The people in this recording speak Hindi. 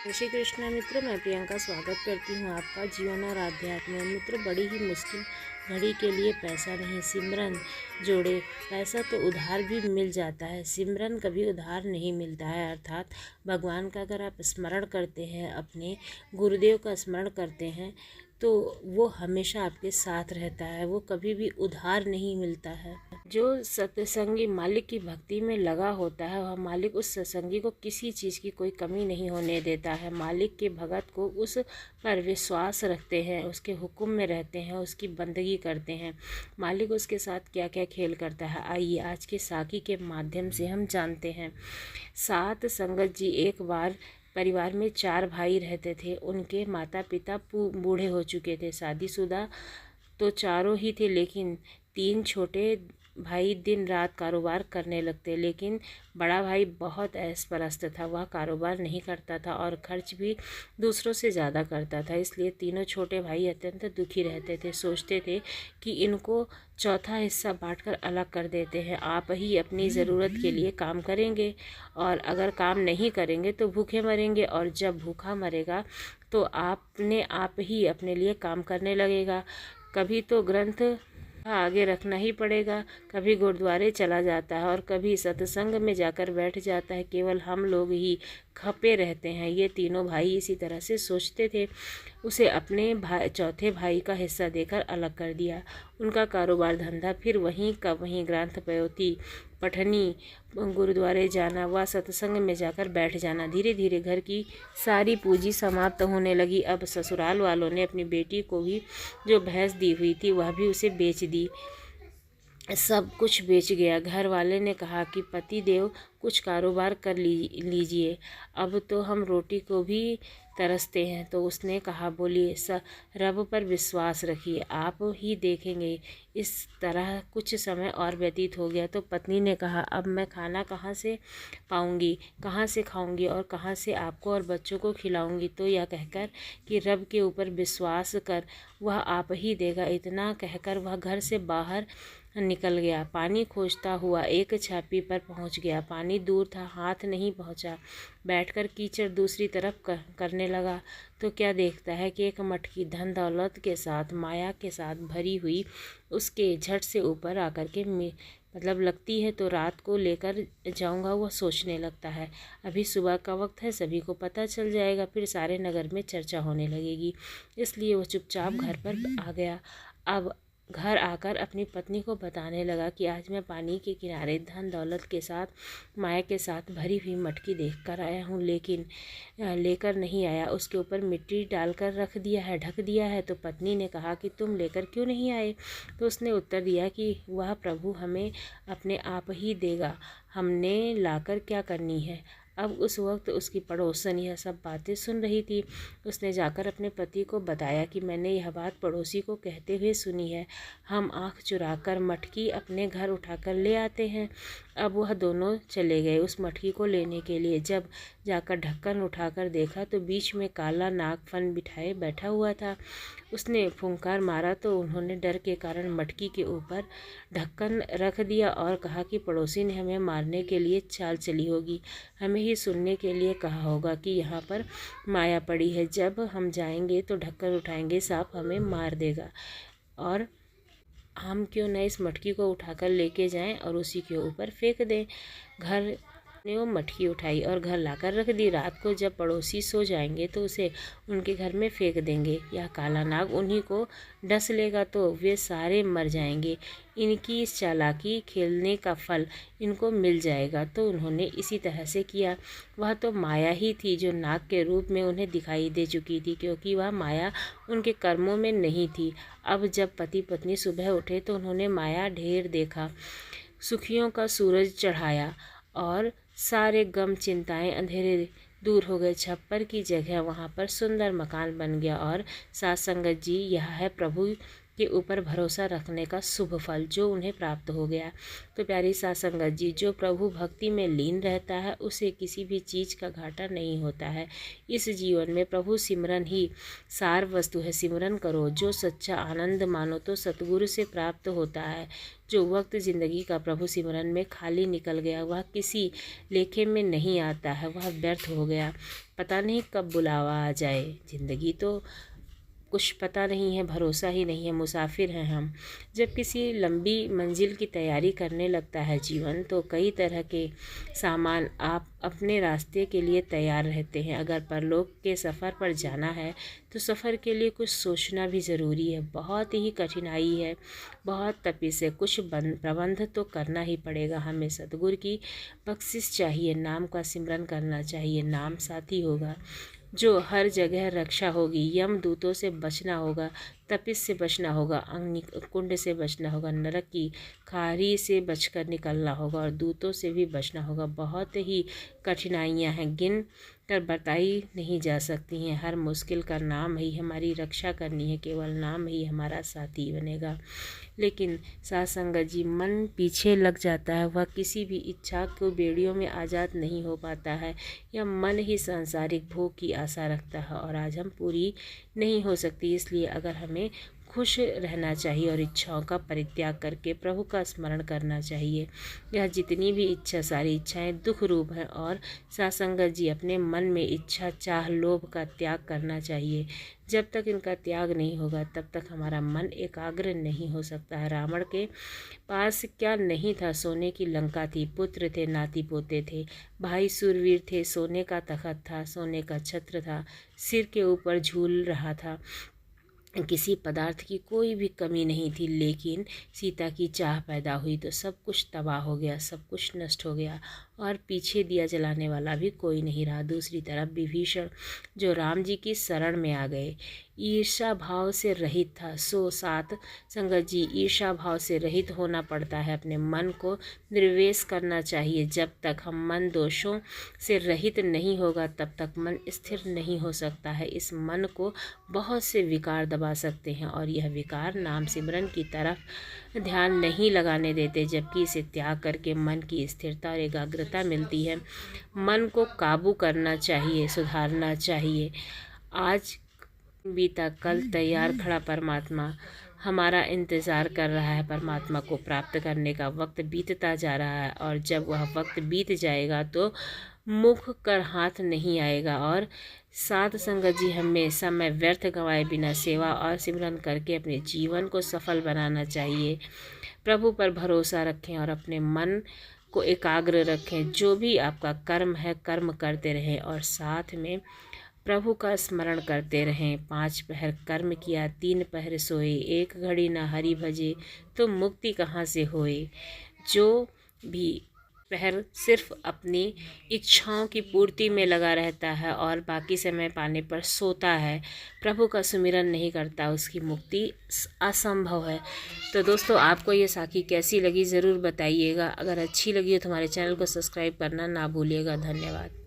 जय श्री कृष्ण मित्र, मैं प्रियंका स्वागत करती हूँ आपका जीवन और आध्यात्म में। मित्र, बड़ी ही मुश्किल घड़ी के लिए पैसा नहीं, सिमरन जोड़े। पैसा तो उधार भी मिल जाता है, सिमरन कभी उधार नहीं मिलता है। अर्थात भगवान का अगर आप स्मरण करते हैं, अपने गुरुदेव का स्मरण करते हैं, तो वो हमेशा आपके साथ रहता है, वो कभी भी उधार नहीं मिलता है। जो सत्संगी मालिक की भक्ति में लगा होता है, वह मालिक उस सत्संगी को किसी चीज़ की कोई कमी नहीं होने देता है। मालिक के भगत को उस पर विश्वास रखते हैं, उसके हुक्म में रहते हैं, उसकी बंदगी करते हैं। मालिक उसके साथ क्या क्या खेल करता है, आइए आज के साखी के माध्यम से हम जानते हैं। सात संगत जी एक बार परिवार में 4 भाई रहते थे। उनके माता पिता बूढ़े हो चुके थे। शादीशुदा तो चारों ही थे, लेकिन 3 छोटे भाई दिन रात कारोबार करने लगते। लेकिन बड़ा भाई बहुत ऐश-परस्त था, वह कारोबार नहीं करता था और खर्च भी दूसरों से ज़्यादा करता था। इसलिए तीनों छोटे भाई अत्यंत दुखी रहते थे। सोचते थे कि इनको चौथा हिस्सा बांटकर अलग कर देते हैं। आप ही अपनी ज़रूरत के लिए काम करेंगे, और अगर काम नहीं करेंगे तो भूखे मरेंगे, और जब भूखा मरेगा तो आपने आप ही अपने लिए काम करने लगेगा। कभी तो ग्रंथ आगे रखना ही पड़ेगा, कभी गुरुद्वारे चला जाता है और कभी सत्संग में जाकर बैठ जाता है। केवल हम लोग ही खपे रहते हैं। ये तीनों भाई इसी तरह से सोचते थे। उसे अपने चौथे भाई का हिस्सा देकर अलग कर दिया। उनका कारोबार धंधा फिर वहीं का वहीं, ग्रंथ पयोती, पठनी, गुरुद्वारे जाना व सत्संग में जाकर बैठ जाना। धीरे धीरे घर की सारी पूंजी समाप्त होने लगी। अब ससुराल वालों ने अपनी बेटी को भी जो भैंस दी हुई थी वह भी उसे बेच दी। सब कुछ बेच गया। घर वाले ने कहा कि पति देव कुछ कारोबार कर लीजिए, अब तो हम रोटी को भी तरसते हैं। तो उसने कहा, बोलिए, रब पर विश्वास रखिए, आप ही देखेंगे। इस तरह कुछ समय और व्यतीत हो गया तो पत्नी ने कहा, अब मैं खाना कहाँ से पाऊंगी, कहाँ से खाऊंगी और कहाँ से आपको और बच्चों को खिलाऊंगी। तो यह कहकर कि रब के ऊपर विश्वास कर, वह आप ही देगा। इतना कहकर वह घर से बाहर निकल गया। पानी खोजता हुआ एक छापी पर पहुंच गया। पानी दूर था, हाथ नहीं पहुंचा। बैठकर कीचड़ दूसरी तरफ करने लगा तो क्या देखता है कि एक मटकी धन दौलत के साथ, माया के साथ भरी हुई उसके झट से ऊपर आकर के लगती है। तो रात को लेकर जाऊंगा, वह सोचने लगता है। अभी सुबह का वक्त है, सभी को पता चल जाएगा, फिर सारे नगर में चर्चा होने लगेगी। इसलिए वह चुपचाप घर पर आ गया। अब घर आकर अपनी पत्नी को बताने लगा कि आज मैं पानी के किनारे धन दौलत के साथ, माया के साथ भरी हुई मटकी देख कर आया हूँ, लेकिन लेकर नहीं आया। उसके ऊपर मिट्टी डालकर रख दिया है, ढक दिया है। तो पत्नी ने कहा कि तुम लेकर क्यों नहीं आए? तो उसने उत्तर दिया कि वह प्रभु हमें अपने आप ही देगा, हमने लाकर क्या करनी है। अब उस वक्त उसकी पड़ोसन यह सब बातें सुन रही थी। उसने जाकर अपने पति को बताया कि मैंने यह बात पड़ोसी को कहते हुए सुनी है, हम आँख चुराकर मटकी अपने घर उठाकर ले आते हैं। अब वह दोनों चले गए उस मटकी को लेने के लिए। जब जाकर ढक्कन उठाकर देखा तो बीच में काला नाग फन बिठाए बैठा हुआ था। उसने फुंकार मारा तो उन्होंने डर के कारण मटकी के ऊपर ढक्कन रख दिया और कहा कि पड़ोसी ने हमें मारने के लिए चाल चली होगी, हमें ही सुनने के लिए कहा होगा कि यहाँ पर माया पड़ी है। जब हम जाएंगे तो ढक्कन उठाएंगे, सांप हमें मार देगा, और हम क्यों न इस मटकी को उठाकर लेके जाएं और उसी के ऊपर फेंक दें। घर ने वो मटकी उठाई और घर लाकर रख दी। रात को जब पड़ोसी सो जाएंगे तो उसे उनके घर में फेंक देंगे। यह काला नाग उन्हीं को डस लेगा तो वे सारे मर जाएंगे। इनकी इस चालाकी खेलने का फल इनको मिल जाएगा। तो उन्होंने इसी तरह से किया। वह तो माया ही थी जो नाग के रूप में उन्हें दिखाई दे चुकी थी, क्योंकि वह माया उनके कर्मों में नहीं थी। अब जब पति पत्नी सुबह उठे तो उन्होंने माया ढेर देखा। सुखियों का सूरज चढ़ाया और सारे गम चिंताएं अंधेरे दूर हो गए। छप्पर की जगह वहाँ पर सुंदर मकान बन गया। और साथ संगत जी, यह है प्रभु के ऊपर भरोसा रखने का शुभ फल जो उन्हें प्राप्त हो गया। तो प्यारी साथ संगत जी, जो प्रभु भक्ति में लीन रहता है उसे किसी भी चीज़ का घाटा नहीं होता है। इस जीवन में प्रभु सिमरन ही सार वस्तु है। सिमरन करो, जो सच्चा आनंद मानो तो सतगुरु से प्राप्त होता है। जो वक्त ज़िंदगी का प्रभु सिमरन में खाली निकल गया वह किसी लेखे में नहीं आता है, वह व्यर्थ हो गया। पता नहीं कब बुलावा आ जाए। ज़िंदगी तो कुछ पता नहीं है, भरोसा ही नहीं है, मुसाफिर हैं हम। जब किसी लंबी मंजिल की तैयारी करने लगता है जीवन, तो कई तरह के सामान आप अपने रास्ते के लिए तैयार रहते हैं। अगर परलोक के सफ़र पर जाना है तो सफ़र के लिए कुछ सोचना भी ज़रूरी है। बहुत ही कठिनाई है, बहुत तपीस है, कुछ प्रबंध तो करना ही पड़ेगा हमें। सतगुरु की बख्शिश चाहिए, नाम का सिमरन करना चाहिए, नाम साथी होगा जो हर जगह रक्षा होगी। यम दूतों से बचना होगा, तपिश से बचना होगा, अग्निकुंड से बचना होगा, नरक की खारी से बचकर निकलना होगा और दूतों से भी बचना होगा। बहुत ही कठिनाइयाँ हैं, गिन कर बताई नहीं जा सकती हैं। हर मुश्किल का नाम ही हमारी रक्षा करनी है, केवल नाम ही हमारा साथी बनेगा। लेकिन साथ संगत जी, मन पीछे लग जाता है, वह किसी भी इच्छा को बेड़ियों में आज़ाद नहीं हो पाता है। यह मन ही सांसारिक भोग की आशा रखता है और आज हम पूरी नहीं हो सकती। इसलिए अगर हमें खुश रहना चाहिए और इच्छाओं का परित्याग करके प्रभु का स्मरण करना चाहिए। यह जितनी भी इच्छा, सारी इच्छाएं दुख रूप हैं और सासंगत जी अपने मन में इच्छा, चाह, लोभ का त्याग करना चाहिए। जब तक इनका त्याग नहीं होगा तब तक हमारा मन एकाग्र नहीं हो सकता है। रावण के पास क्या नहीं था, सोने की लंका थी, पुत्र थे, नाती पोते थे, भाई सूरवीर थे, सोने का तखत था, सोने का छत्र था, सिर के ऊपर झूल रहा था, किसी पदार्थ की कोई भी कमी नहीं थी। लेकिन सीता की चाह पैदा हुई तो सब कुछ तबाह हो गया, सब कुछ नष्ट हो गया और पीछे दिया जलाने वाला भी कोई नहीं रहा। दूसरी तरफ विभीषण जो राम जी की शरण में आ गए, ईर्षा भाव से रहित था। सो सात संगत जी, ईर्षा भाव से रहित होना पड़ता है, अपने मन को निर्वेश करना चाहिए। जब तक हम मन दोषों से रहित नहीं होगा तब तक मन स्थिर नहीं हो सकता है। इस मन को बहुत से विकार दबा सकते हैं और यह विकार नाम सिमरन की तरफ ध्यान नहीं लगाने देते, जबकि इसे त्याग करके मन की स्थिरता और एकाग्रता मिलती है। मन को काबू करना चाहिए, सुधारना चाहिए। आज बीता कल तैयार खड़ा परमात्मा हमारा इंतज़ार कर रहा है। परमात्मा को प्राप्त करने का वक्त बीतता जा रहा है और जब वह वक्त बीत जाएगा तो मुख कर हाथ नहीं आएगा। और साध संगत जी, हमें समय व्यर्थ गंवाए बिना सेवा और सिमरन करके अपने जीवन को सफल बनाना चाहिए। प्रभु पर भरोसा रखें और अपने मन को एकाग्र रखें। जो भी आपका कर्म है, कर्म करते रहें और साथ में प्रभु का स्मरण करते रहें। 5 पहर कर्म किया, 3 पहर सोए, 1 घड़ी न हरि भजे तो मुक्ति कहाँ से होए। जो भी पहर सिर्फ अपनी इच्छाओं की पूर्ति में लगा रहता है और बाकी समय पाने पर सोता है, प्रभु का सुमिरन नहीं करता, उसकी मुक्ति असंभव है। तो दोस्तों, आपको ये साखी कैसी लगी ज़रूर बताइएगा। अगर अच्छी लगी हो तो हमारे चैनल को सब्सक्राइब करना ना भूलिएगा। धन्यवाद।